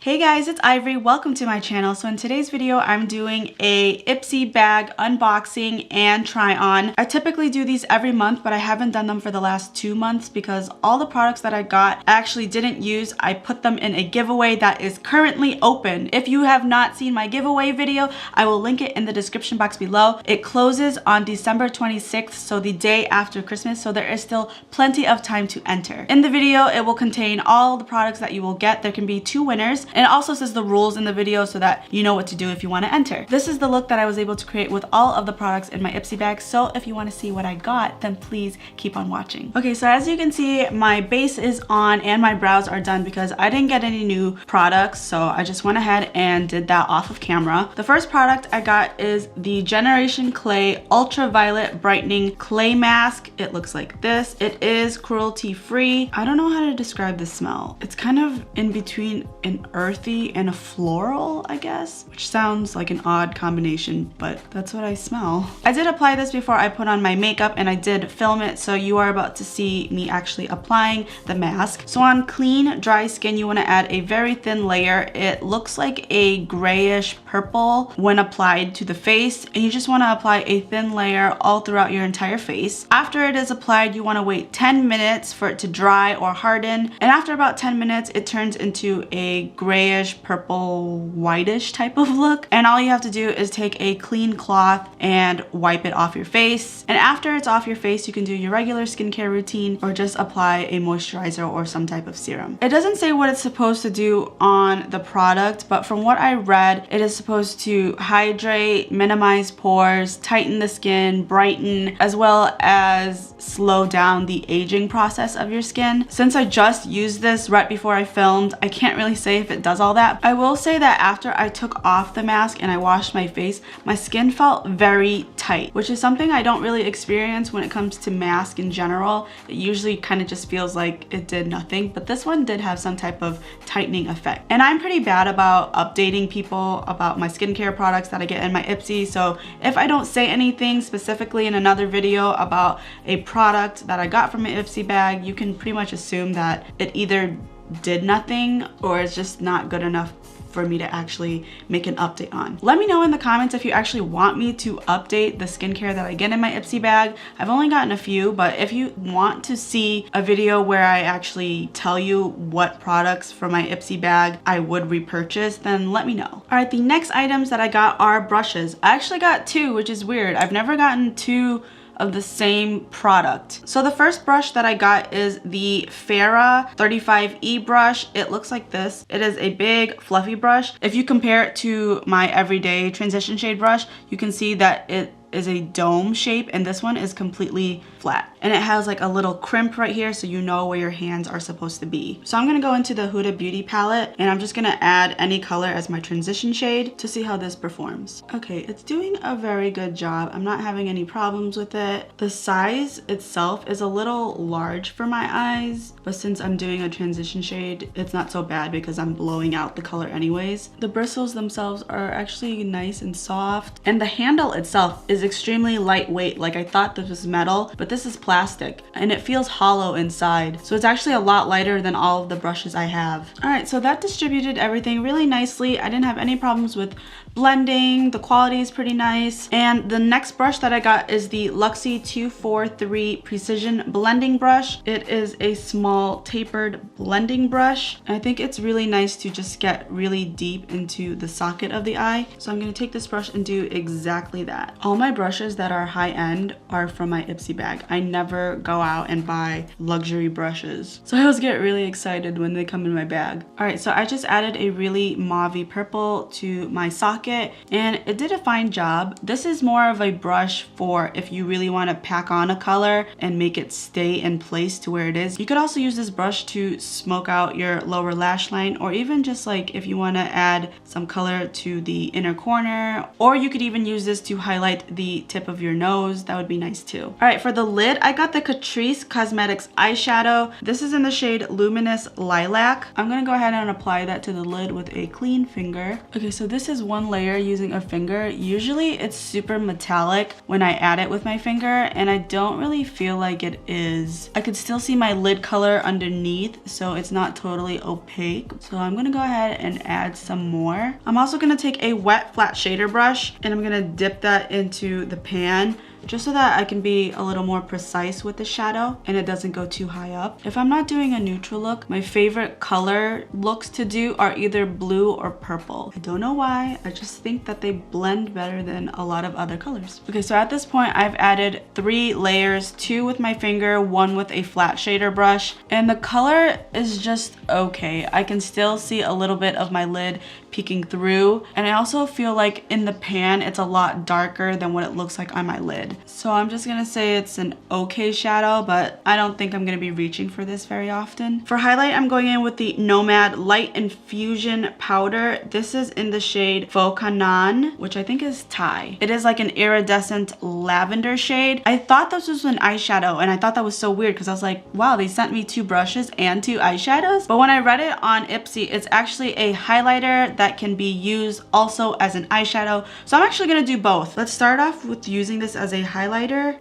Hey guys, it's Ivory. Welcome to my channel. So in today's video, I'm doing a IPSY bag unboxing and try on. I typically do these every month, but I haven't done them for the last 2 months because all the products that I got I actually didn't use. I put them in a giveaway that is currently open. If you have not seen my giveaway video, I will link it in the description box below. It closes on December 26th, so the day after Christmas, so there is still plenty of time to enter. In the video, it will contain all the products that you will get. There can be 2 winners. And it also says the rules in the video so that you know what to do if you want to enter. This is the look that I was able to create with all of the products in my IPSY bag. So if you want to see what I got, then please keep on watching. Okay, so as you can see, my base is on and my brows are done because I didn't get any new products. So I just went ahead and did that off of camera. The first product I got is the Generation Clay Ultraviolet Brightening Clay Mask. It looks like this. It is cruelty free. I don't know how to describe the smell. It's kind of in between an earthy and a floral, I guess, which sounds like an odd combination, but that's what I smell. I did apply this before I put on my makeup and I did film it, so you are about to see me actually applying the mask. So on clean, dry skin, you want to add a very thin layer. It looks like a grayish purple when applied to the face, and you just want to apply a thin layer all throughout your entire face. After it is applied, you want to wait 10 minutes for it to dry or harden, and after about 10 minutes, it turns into a grayish purple whitish type of look, and all you have to do is take a clean cloth and wipe it off your face. And after it's off your face, you can do your regular skincare routine or just apply a moisturizer or some type of serum. It doesn't say what it's supposed to do on the product, but from what I read, it is supposed to hydrate, minimize pores, tighten the skin, brighten, as well as slow down the aging process of your skin. Since I just used this right before I filmed, I can't really say if it does all that. I will say that after I took off the mask and I washed my face, my skin felt very tight, which is something I don't really experience when it comes to mask in general. It usually kind of just feels like it did nothing, but this one did have some type of tightening effect. And I'm pretty bad about updating people about my skincare products that I get in my IPSY, so if I don't say anything specifically in another video about a product that I got from my IPSY bag, you can pretty much assume that it either did nothing or it's just not good enough for me to actually make an update on. Let me know in the comments if you actually want me to update the skincare that I get in my IPSY bag. I've only gotten a few, but if you want to see a video where I actually tell you what products from my IPSY bag I would repurchase, then let me know. All right, the next items that I got are brushes. I actually got 2, which is weird. I've never gotten 2 of the same product. So the first brush that I got is the F.A.R.A.H 35E brush. It looks like this. It is a big fluffy brush. If you compare it to my everyday transition shade brush, you can see that it is a dome shape, and this one is completely flat, and it has like a little crimp right here so you know where your hands are supposed to be. So I'm gonna go into the Huda Beauty palette and I'm just gonna add any color as my transition shade to see how this performs. Okay, it's doing a very good job. I'm not having any problems with it. The size itself is a little large for my eyes, but since I'm doing a transition shade, it's not so bad because I'm blowing out the color anyways. The bristles themselves are actually nice and soft, and the handle itself is extremely lightweight. Like, I thought this was metal, but this is plastic and it feels hollow inside. So it's actually a lot lighter than all of the brushes I have. All right, so that distributed everything really nicely. I didn't have any problems with blending. The quality is pretty nice. And the next brush that I got is the LUXIE 243 Precision Blending Brush. It is a small tapered blending brush. I think it's really nice to just get really deep into the socket of the eye. So I'm gonna take this brush and do exactly that. All my brushes that are high-end are from my IPSY bag. I never go out and buy luxury brushes, so I always get really excited when they come in my bag. All right, so I just added a really mauvey purple to my socket and it did a fine job. This is more of a brush for if you really want to pack on a color and make it stay in place to where it is. You could also use this brush to smoke out your lower lash line, or even just like if you want to add some color to the inner corner, or you could even use this to highlight the the tip of your nose, that would be nice too. All right, for the lid, I got the CATRICE Cosmetics eyeshadow. This is in the shade Luminous Lilac. I'm gonna go ahead and apply that to the lid with a clean finger. Okay, so this is one layer using a finger. Usually it's super metallic when I add it with my finger, and I don't really feel like it is. I could still see my lid color underneath, so it's not totally opaque. So I'm gonna go ahead and add some more. I'm also gonna take a wet flat shader brush and I'm gonna dip that into the pan just so that I can be a little more precise with the shadow and it doesn't go too high up. If I'm not doing a neutral look, my favorite color looks to do are either blue or purple. I don't know why, I just think that they blend better than a lot of other colors. Okay, so at this point I've added 3 layers, 2 with my finger, 1 with a flat shader brush, and the color is just okay. I can still see a little bit of my lid peeking through, and I also feel like in the pan it's a lot darker than what it looks like on my lid. So I'm just gonna say it's an okay shadow, but I don't think I'm gonna be reaching for this very often. For highlight, I'm going in with the NOMAD Light Infusion powder. This is in the shade Ngan, which I think is Thai. It is like an iridescent lavender shade. I thought this was an eyeshadow, and I thought that was so weird because I was like, wow, they sent me 2 brushes and 2 eyeshadows. But when I read it on IPSY, it's actually a highlighter that can be used also as an eyeshadow. So I'm actually gonna do both. Let's start off with using this as a highlighter.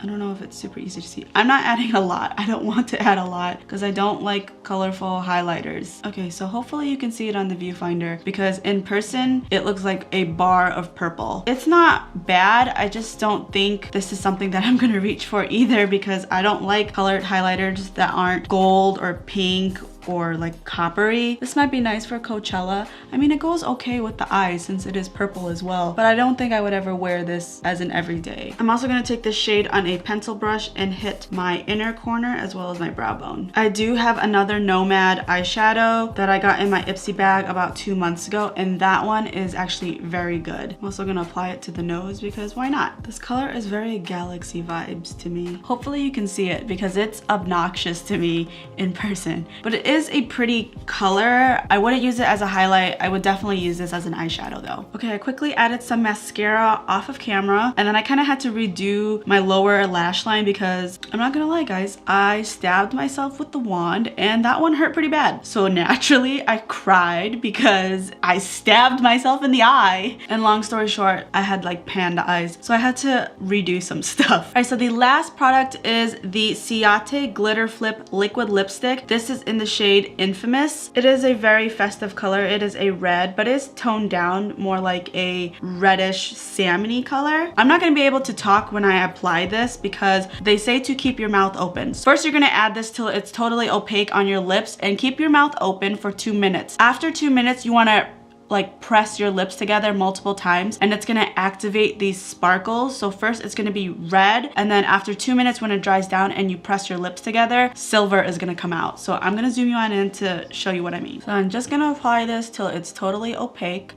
I don't know if it's super easy to see. I'm not adding a lot. I don't want to add a lot because I don't like colorful highlighters. Okay, so hopefully you can see it on the viewfinder because in person, it looks like a bar of purple. It's not bad. I just don't think this is something that I'm gonna reach for either because I don't like colored highlighters that aren't gold or pink or like coppery. This might be nice for Coachella. I mean, it goes okay with the eyes since it is purple as well, but I don't think I would ever wear this as an everyday. I'm also gonna take this shade on a pencil brush and hit my inner corner as well as my brow bone. I do have another NOMAD eyeshadow that I got in my IPSY bag about 2 months ago, and that one is actually very good. I'm also gonna apply it to the nose because why not? This color is very galaxy vibes to me. Hopefully you can see it because it's obnoxious to me in person, but it is a pretty color. I wouldn't use it as a highlight. I would definitely use this as an eyeshadow though. Okay, I quickly added some mascara off of camera, and then I kind of had to redo my lower lash line because I'm not gonna lie guys, I stabbed myself with the wand and that one hurt pretty bad. So naturally I cried because I stabbed myself in the eye. And long story short, I had like panda eyes, so I had to redo some stuff. All right, so the last product is the CIATÉ Glitter Flip Liquid Lipstick. This is in the shade Infamous. It is a very festive color. It is a red, but it's toned down more like a reddish salmony color. I'm not going to be able to talk when I apply this because they say to keep your mouth open. First, you're going to add this till it's totally opaque on your lips and keep your mouth open for 2 minutes. After 2 minutes, you want to like press your lips together multiple times and it's gonna activate these sparkles. So first it's gonna be red, and then after 2 minutes when it dries down and you press your lips together, silver is gonna come out. So I'm gonna zoom you on in to show you what I mean. So I'm just gonna apply this till it's totally opaque.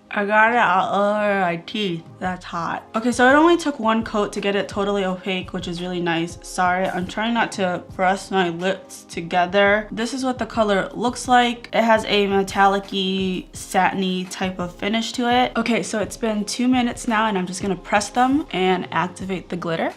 I got it all over my teeth. That's hot. Okay, so it only took 1 coat to get it totally opaque, which is really nice. Sorry, I'm trying not to press my lips together. This is what the color looks like. It has a metallic-y, satiny type of finish to it. Okay, so it's been 2 minutes now and I'm just gonna press them and activate the glitter.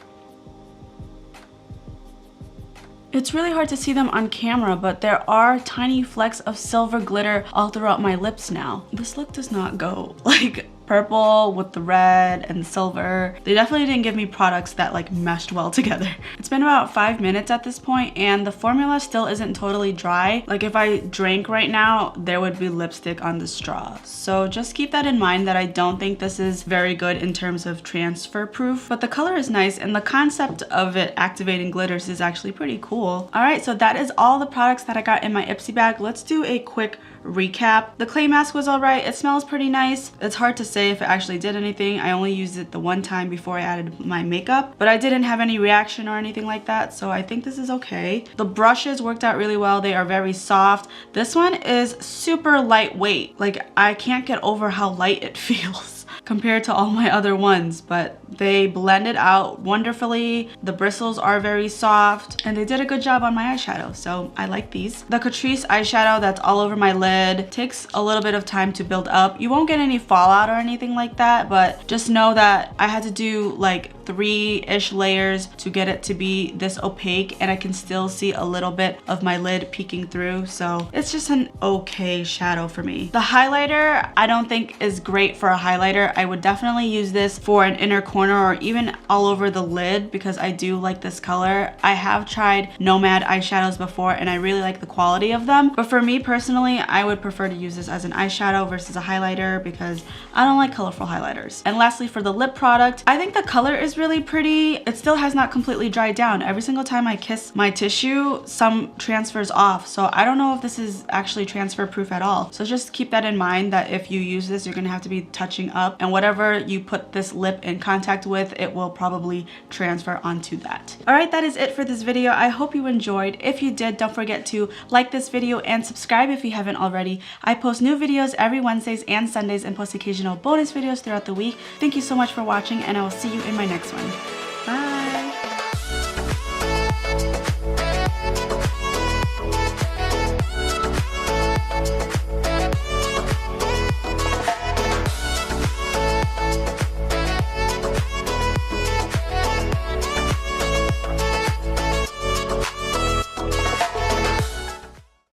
It's really hard to see them on camera, but there are tiny flecks of silver glitter all throughout my lips now. This look does not go. Like, purple with the red and silver. They definitely didn't give me products that like meshed well together. It's been about 5 minutes at this point and the formula still isn't totally dry. Like if I drank right now, there would be lipstick on the straw. So just keep that in mind that I don't think this is very good in terms of transfer proof, but the color is nice and the concept of it activating glitters is actually pretty cool. All right, so that is all the products that I got in my IPSY bag. Let's do a quick recap. The clay mask was all right. It smells pretty nice. It's hard to say if it actually did anything. I only used it the one time before I added my makeup, but I didn't have any reaction or anything like that, so I think this is okay. The brushes worked out really well. They are very soft. This one is super lightweight. Like I can't get over how light it feels compared to all my other ones, but they blended out wonderfully. The bristles are very soft and they did a good job on my eyeshadow, so I like these. The CATRICE eyeshadow that's all over my lid takes a little bit of time to build up. You won't get any fallout or anything like that, but just know that I had to do like 3-ish layers to get it to be this opaque, and I can still see a little bit of my lid peeking through, so it's just an okay shadow for me. The highlighter I don't think is great for a highlighter. I would definitely use this for an inner corner or even all over the lid because I do like this color. I have tried NOMAD eyeshadows before and I really like the quality of them, but for me personally, I would prefer to use this as an eyeshadow versus a highlighter because I don't like colorful highlighters. And lastly, for the lip product, I think the color is really pretty. It still has not completely dried down. Every single time I kiss my tissue, some transfers off. So I don't know if this is actually transfer proof at all. So just keep that in mind, that if you use this, you're gonna have to be touching up, and whatever you put this lip in contact with, it will probably transfer onto that. All right, that is it for this video. I hope you enjoyed. If you did, don't forget to like this video and subscribe if you haven't already. I post new videos every Wednesdays and Sundays and post occasional bonus videos throughout the week. Thank you so much for watching, and I will see you in my next one.